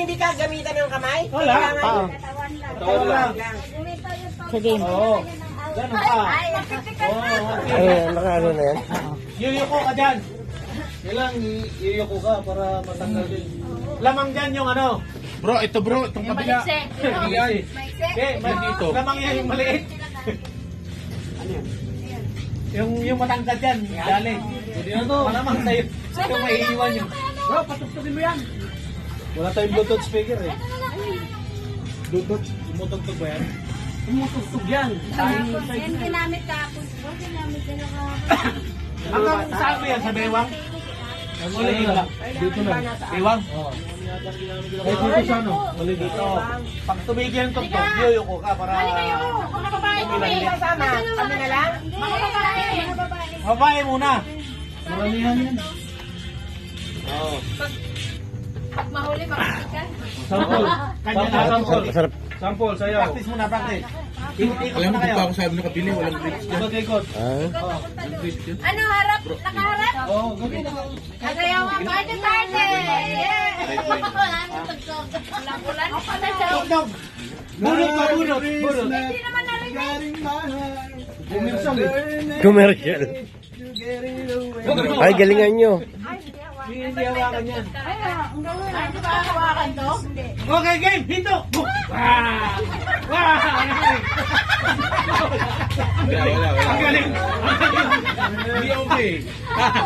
hindi ka gamitan ng kamay? Wala. Kailangan Tawag lang. Sige. Oo. Ganun ka. Ay, nakaano na yan. Yuyuko ka dyan. Kailang yuyuko ka para matanggal din. Lamang dyan yung ano. Bro, ito bro, itong kabila. Yan. Okay, Dito. lamang yan yung maliit. Yung matangkad yan, dali. Hindi na to. Malamang sa'yo. Sa'yo may iiwan yun. Bro, patugtugin mo yan. Wala tayong Bluetooth speaker eh. Bluetooth? Tumutugtog ba yan? Tumutugtog yan. Yan ginamit kahapon. Ginamit ka na kahapon. Hanggang saan mo yan? Sa bewang? Uli dito. Dito na. Bewang? Oo. Eh dito sa ano? Uli dito. Pag tumigil ang tugtog, yuyuko ka para... Mga babae ko may Kasama, kami na lang. Mga babae. Mga babae. Babae muna. Maramihan yan. Oo. Pag mahuli, makasikan. Sample. Kanya na sample. Masarap. Sample, sayo. Practice muna, practice. Ikot Alam na mo, di kayo. pa ako sabi ng kabili, walang bridge dyan. Ikot. Ah, Ano, harap? Nakaharap? Oo, gabi. Nagayaw nga, party, party! Yeah! Ulan-ulan pa na siya. Tugtog. Bunot ka, bunot. Bunot. Hindi naman narinig. Bumirsang eh. commercial. Ay, galingan nyo. Hindi hawakan yan. Ay, ang gawin. Ay, di ba hawakan to? Hindi. Okay, game. Hinto. Wah! Wah! Wala. Ang galing. Hindi okay.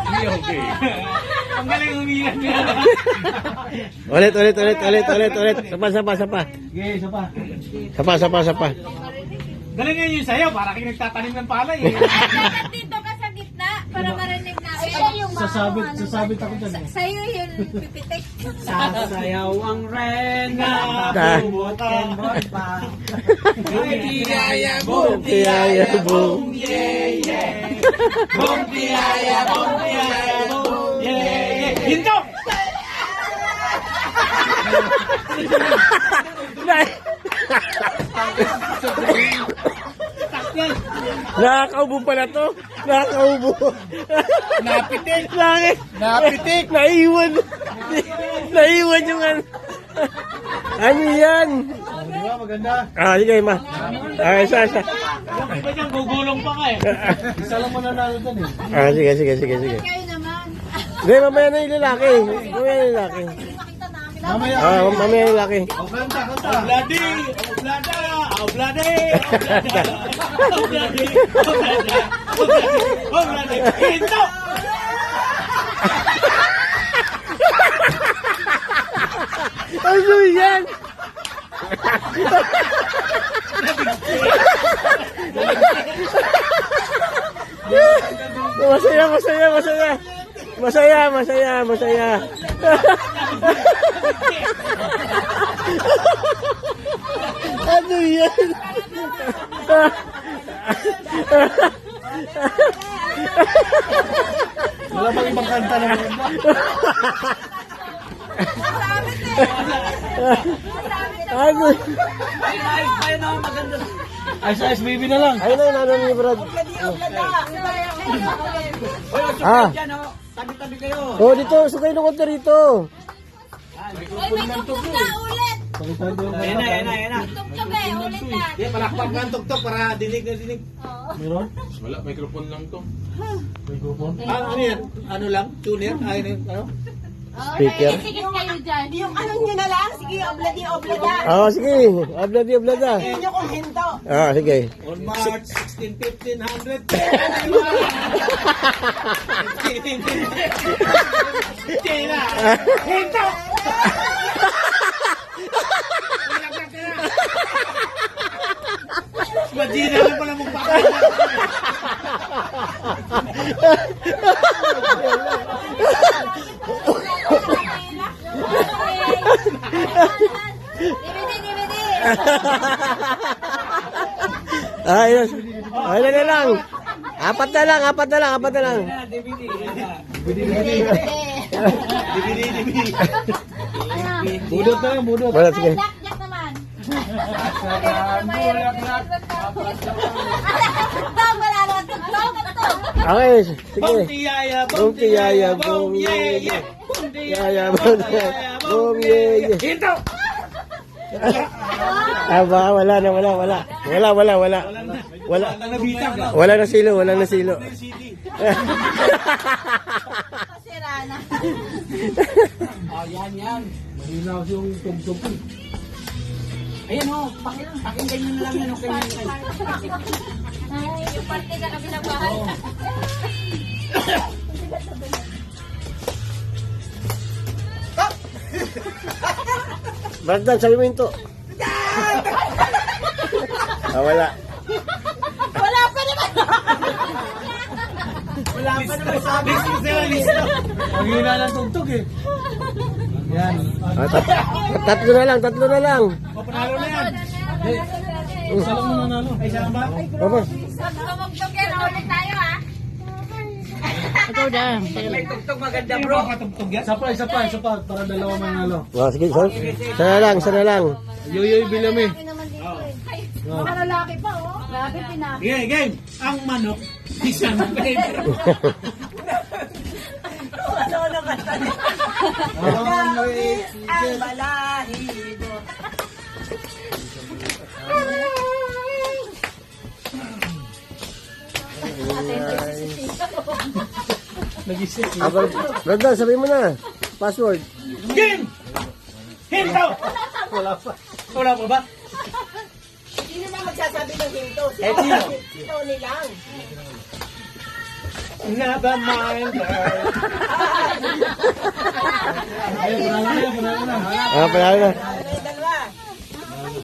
Hindi okay. Ang galing umiyan niya. Ulit. Sapa. Okay, isa pa. Sapa. Galing nga yung sayo. Para kayo nagtatanim ng palay eh. Dapat dito ka sa gitna para marinig namin. Sasabit ako dyan eh. Sa'yo yung pipitik. Sasayaw ang rena, Da. bumot pa. Tiyaya Boom, tiyaya, boom. Bom tiyaya, bom. Hinto! Nakakaubo pala to. Nakakaubo. Napitik! Langit. Napitik! Naiwan. Naiwan yung ano. Ano yan? Di ba maganda? Ah, sige ma. Ah, isa. Yung iba dyan, gugulong pa ka eh. Isa lang mo nanalo dyan eh. Ah, sige. Kayo naman. Hindi, mamaya na yung lalaki. Mamaya. Ah, mamaya yung lalaki. O, kanta. Obladi! Hinto! Ano yan? Masaya. Ano yan? Wala bang ibang kanta na maganda? Ano? Ay, sa SBB na lang. Ayun na yung ni Brad. Ah. Tabi-tabi kayo. Oh, dito. Sukay ng konti rito. Uy, may tugtog na ulit. Ayan na. Tugtog eh, ulit na. Yeah, palakpak nga ang tuktok para dinig na dinig. Meron? Wala, microphone lang to. Ano yan? Ano lang? Tuner? Ay, ano? Speaker. Sige kayo dyan. Yung ano nyo na lang, sige, oblada. Ah, sige. Ablada. Tingnan nyo kung hinto. Ah, sige. On March 16, 1500. Tina! Hinto! Magina lang pala magpapalala. DVD. Ayos. Ayun na lang. Apat na lang. DVD. Budot na lang, budot. Wala, sige. Jack naman. Okay, sige. Bong tiyaya, Bong tiyaya, bong yeah, yeah. tiyaya, bong tiyaya. Boom, yeah, yeah. Hinto! Aba, wala na, wala. Wala Ang nabitag. Wala na silo, wala na silo. Sira na. Yan. Mahinaw yung tugtog ko. Ayan o, pakinggan nyo na lang yan. Okay, Ay, yung parte na kami ng bahay. Brandon, sabi mo yun to. Wala. Wala pa naman sabi. Ang hina ng tugtog eh. Yan. Tatlo na lang. O, panalo na yan. Isa lang mo nanalo. Ay, isa lang ba? Opo. Tumugtog yan. Ulit tayo ha. May tugtog maganda bro. Patugtog yan. Isa pa. Para dalawa manalo. Sige, sana lang. Yoyoy Bilame. Naman dito eh. Mga lalaki pa oh. Grabe pinaka. Game. Ang manok. Isang paper. Ano kanta niya? Ang balahibo. Nag-isip. Brandon, sabi mo na. Password. Game! Hinto! Wala pa ba? Hindi naman magsasabi ng hinto. Sino? Si Tony lang. Never mind her. Ayun, panalo na. Panalo na.